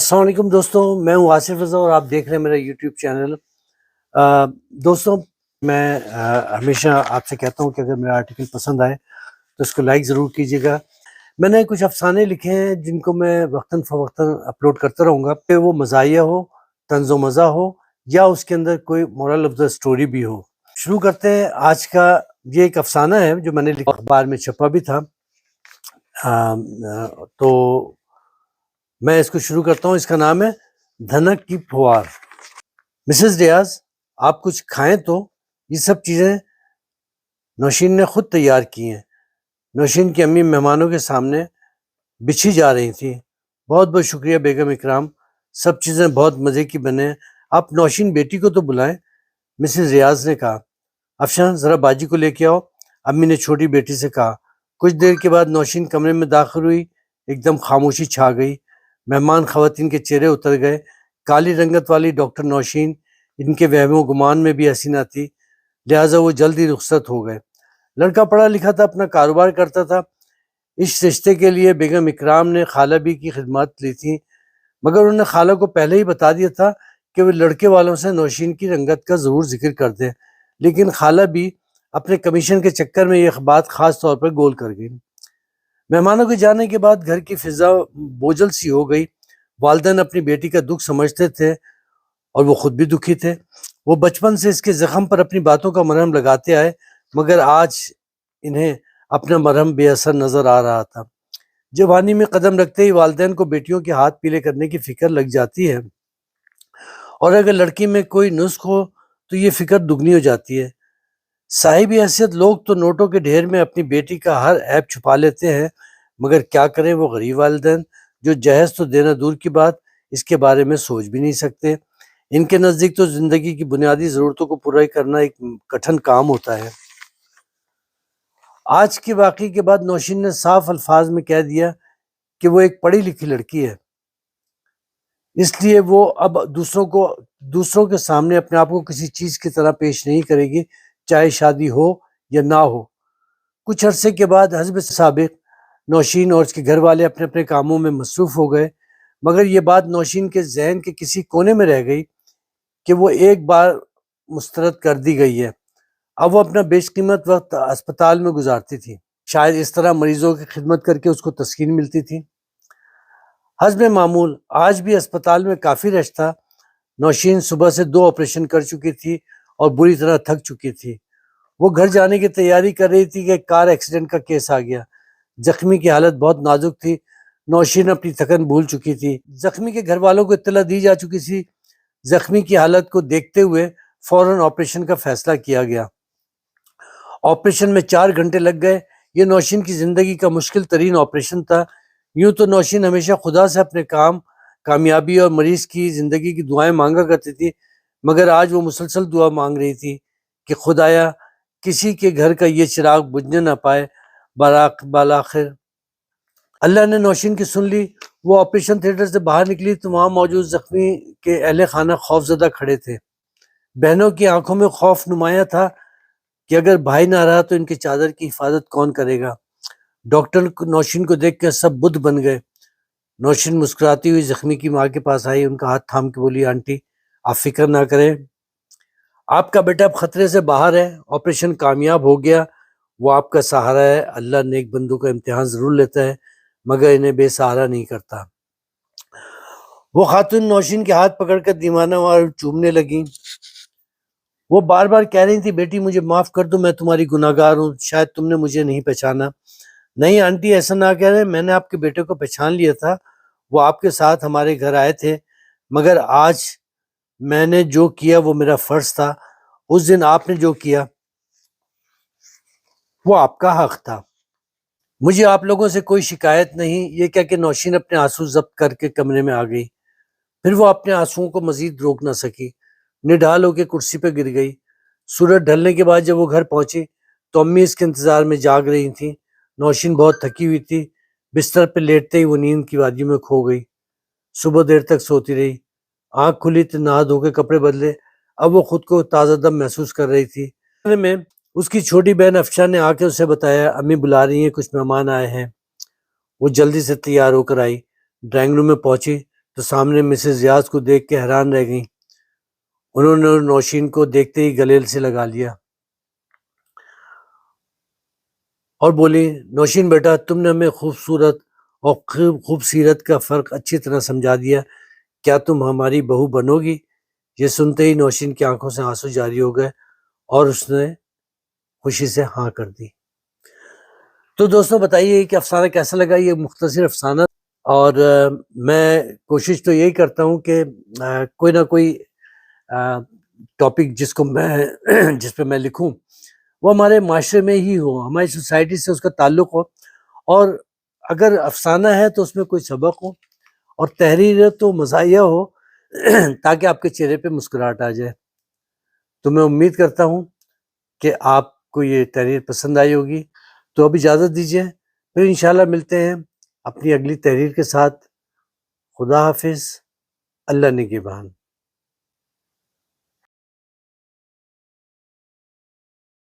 السلام علیکم دوستوں، میں ہوں آصف رضا اور آپ دیکھ رہے ہیں میرا یوٹیوب چینل۔ دوستوں، میں ہمیشہ آپ سے کہتا ہوں کہ اگر میرا آرٹیکل پسند آئے تو اس کو لائک ضرور کیجیے گا۔ میں نے کچھ افسانے لکھے ہیں جن کو میں وقتاً فوقتاً اپلوڈ کرتا رہوں گا، کہ وہ مزاحیہ ہو، طنز و مزاح ہو، یا اس کے اندر کوئی مورل آف دا اسٹوری بھی ہو۔ شروع کرتے ہیں آج کا۔ یہ ایک افسانہ ہے جو میں نے لکھا، اخبار میں چھپا بھی تھا، تو میں اس کو شروع کرتا ہوں۔ اس کا نام ہے دھنک کی پھوار۔ مسز ریاض، آپ کچھ کھائیں تو۔ یہ سب چیزیں نوشین نے خود تیار کی ہیں۔ نوشین کی امی مہمانوں کے سامنے بچھی جا رہی تھی۔ بہت بہت شکریہ بیگم اکرام، سب چیزیں بہت مزے کی بنے ہیں، آپ نوشین بیٹی کو تو بلائیں، مسز ریاض نے کہا۔ افشاں، ذرا باجی کو لے کے آؤ، امی نے چھوٹی بیٹی سے کہا۔ کچھ دیر کے بعد نوشین کمرے میں داخل ہوئی۔ ایک دم خاموشی چھا گئی۔ مہمان خواتین کے چہرے اتر گئے۔ کالی رنگت والی ڈاکٹر نوشین ان کے وہم و گمان میں بھی حسینہ تھی، لہٰذا وہ جلدی رخصت ہو گئے۔ لڑکا پڑھا لکھا تھا، اپنا کاروبار کرتا تھا۔ اس رشتے کے لیے بیگم اکرام نے خالہ بھی کی خدمات لی تھی، مگر انہوں نے خالہ کو پہلے ہی بتا دیا تھا کہ وہ لڑکے والوں سے نوشین کی رنگت کا ضرور ذکر کر دیں، لیکن خالہ بھی اپنے کمیشن کے چکر میں یہ بات خاص طور پر گول کر گئی۔ مہمانوں کے جانے کے بعد گھر کی فضا بوجھل سی ہو گئی۔ والدین اپنی بیٹی کا دکھ سمجھتے تھے اور وہ خود بھی دکھی تھے۔ وہ بچپن سے اس کے زخم پر اپنی باتوں کا مرہم لگاتے آئے، مگر آج انہیں اپنا مرہم بے اثر نظر آ رہا تھا۔ جوانی میں قدم رکھتے ہی والدین کو بیٹیوں کے ہاتھ پیلے کرنے کی فکر لگ جاتی ہے، اور اگر لڑکی میں کوئی نسخ ہو تو یہ فکر دگنی ہو جاتی ہے۔ صاحب حیثیت لوگ تو نوٹوں کے ڈھیر میں اپنی بیٹی کا ہر عیب چھپا لیتے ہیں، مگر کیا کریں وہ غریب والدین جو جہیز تو دینا دور کی بات، اس کے بارے میں سوچ بھی نہیں سکتے۔ ان کے نزدیک تو زندگی کی بنیادی ضرورتوں کو پورا کرنا ایک کٹھن کام ہوتا ہے۔ آج کے واقعے کے بعد نوشین نے صاف الفاظ میں کہہ دیا کہ وہ ایک پڑھی لکھی لڑکی ہے، اس لیے وہ اب دوسروں کے سامنے اپنے آپ کو کسی چیز کی طرح پیش نہیں کرے گی، چاہے شادی ہو یا نہ ہو۔ کچھ عرصے کے بعد حسب سابق نوشین اور اس کے گھر والے اپنے اپنے کاموں میں مصروف ہو گئے، مگر یہ بات نوشین کے ذہن کے کسی کونے میں رہ گئی کہ وہ ایک بار مسترد کر دی گئی ہے۔ اب وہ اپنا بیش قیمت وقت اسپتال میں گزارتی تھی، شاید اس طرح مریضوں کی خدمت کر کے اس کو تسکین ملتی تھی۔ حسب معمول آج بھی اسپتال میں کافی رش تھا۔ نوشین صبح سے 2 آپریشن کر چکی تھی اور بری طرح تھک چکی تھی۔ وہ گھر جانے کی تیاری کر رہی تھی کہ ایک کار ایکسیڈنٹ کا کیس آ گیا۔ زخمی کی حالت بہت نازک تھی۔ نوشین اپنی تھکن بھول چکی تھی۔ زخمی کے گھر والوں کو اطلاع دی جا چکی تھی۔ زخمی کی حالت کو دیکھتے ہوئے فوراً آپریشن کا فیصلہ کیا گیا۔ آپریشن میں 4 گھنٹے لگ گئے۔ یہ نوشین کی زندگی کا مشکل ترین آپریشن تھا۔ یوں تو نوشین ہمیشہ خدا سے اپنے کامیابی اور مریض کی زندگی کی دعائیں مانگا کرتی تھی، مگر آج وہ مسلسل دعا مانگ رہی تھی کہ خدایا کسی کے گھر کا یہ چراغ بجھنے نہ پائے۔ بالآخر اللہ نے نوشین کی سن لی۔ وہ آپریشن تھیٹر سے باہر نکلی تو وہاں موجود زخمی کے اہل خانہ خوف زدہ کھڑے تھے۔ بہنوں کی آنکھوں میں خوف نمایاں تھا کہ اگر بھائی نہ رہا تو ان کی چادر کی حفاظت کون کرے گا۔ ڈاکٹر نوشین کو دیکھ کر سب بدھ بن گئے۔ نوشین مسکراتی ہوئی زخمی کی ماں کے پاس آئی، ان کا ہاتھ تھام کے بولی، آنٹی آپ فکر نہ کریں، آپ کا بیٹا اب خطرے سے باہر ہے، آپریشن کامیاب ہو گیا، وہ آپ کا سہارا ہے۔ اللہ نیک بندوں کا امتحان ضرور لیتا ہے، مگر انہیں بے سہارا نہیں کرتا۔ وہ خاتون نوشین کے ہاتھ پکڑ کر دیوانہ وار چومنے لگیں۔ وہ بار بار کہہ رہی تھی، بیٹی مجھے معاف کر دو، میں تمہاری گناہ گار ہوں، شاید تم نے مجھے نہیں پہچانا۔ نہیں آنٹی ایسا نہ کہہ رہے، میں نے آپ کے بیٹے کو پہچان لیا تھا، وہ آپ کے ساتھ ہمارے گھر آئے تھے، مگر آج میں نے جو کیا وہ میرا فرض تھا، اس دن آپ نے جو کیا وہ آپ کا حق تھا۔ مجھے آپ لوگوں سے کوئی شکایت نہیں۔ یہ کہہ کے نوشین اپنے آنسو ضبط کر کے کمرے میں آ گئی۔ پھر وہ اپنے آنسوؤں کو مزید روک نہ سکی، نڈھال ہو کے کرسی پہ گر گئی۔ سورج ڈھلنے کے بعد جب وہ گھر پہنچی تو امی اس کے انتظار میں جاگ رہی تھیں۔ نوشین بہت تھکی ہوئی تھی، بستر پہ لیٹتے ہی وہ نیند کی وادی میں کھو گئی۔ صبح دیر تک سوتی رہی۔ آنکھ کھلی تو نہا دھو کے کپڑے بدلے، اب وہ خود کو تازہ دم محسوس کر رہی تھی۔ میں اس کی چھوٹی بہن افشاں نے آ کے اسے بتایا، امی بلا رہی ہیں، کچھ مہمان آئے ہیں۔ وہ جلدی سے تیار ہو کر آئی، ڈرائنگ روم میں پہنچی تو سامنے مسز ریاض کو دیکھ کے حیران رہ گئیں. انہوں نے نوشین کو دیکھتے ہی گلے سے لگا لیا اور بولی نوشین بیٹا تم نے ہمیں خوبصورت اور خوب سیرت کا فرق اچھی طرح سمجھا دیا، کیا تم ہماری بہو بنو گی؟ یہ سنتے ہی نوشین کی آنکھوں سے آنسو جاری ہو گئے اور اس نے خوشی سے ہاں کر دی. تو دوستوں بتائیے کہ افسانہ کیسا لگا، یہ مختصر افسانہ. اور میں کوشش تو یہی کرتا ہوں کہ کوئی نہ کوئی ٹاپک جس پہ میں لکھوں وہ ہمارے معاشرے میں ہی ہو، ہماری سوسائٹی سے اس کا تعلق ہو، اور اگر افسانہ ہے تو اس میں کوئی سبق ہو، اور تحریر ہے تو مزاحیہ ہو تاکہ آپ کے چہرے پہ مسکراہٹ آ جائے. تو میں امید کرتا ہوں کہ آپ کو یہ تحریر پسند آئی ہوگی. تو اب اجازت دیجیے، پھر انشاءاللہ ملتے ہیں اپنی اگلی تحریر کے ساتھ. خدا حافظ، اللہ نگہبان.